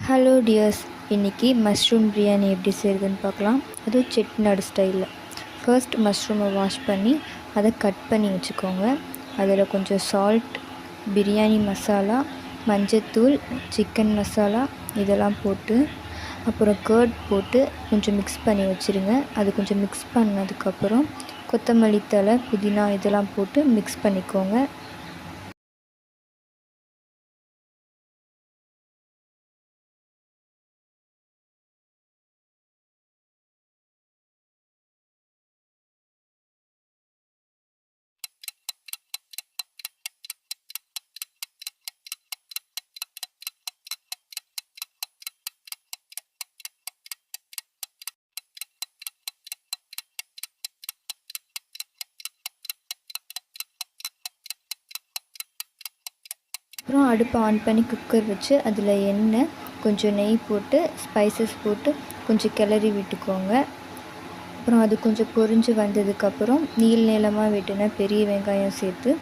Hello tears, இன்றைக்கி mushroom biryani எப்படி செய்கிறதுன்னு பார்க்கலாம். அதுவும் செட்டிநாடு ஸ்டைலில். ஃபர்ஸ்ட் மஷ்ரூமை வாஷ் பண்ணி அதை கட் பண்ணி வச்சுக்கோங்க. அதில் கொஞ்சம் சால்ட், பிரியாணி மசாலா, மஞ்சத்தூள், சிக்கன் மசாலா இதெல்லாம் போட்டு அப்புறம் கர்ட் போட்டு கொஞ்சம் மிக்ஸ் பண்ணி வச்சுருங்க. அது கொஞ்சம் மிக்ஸ் பண்ணதுக்கப்புறம் கொத்தமல்லி தழை, புதினா இதெல்லாம் போட்டு மிக்ஸ் பண்ணிக்கோங்க. அப்புறம் அடுப்பை ஆன் பண்ணி குக்கர் வச்சு அதில் எண்ணெய், கொஞ்சம் நெய் போட்டு ஸ்பைசஸ் போட்டு கொஞ்சம் கிளறி விட்டுக்கோங்க. அப்புறம் அது கொஞ்சம் பொரிஞ்சு வந்ததுக்கப்புறம் நீளமாக வெட்டின பெரிய வெங்காயம் சேர்த்து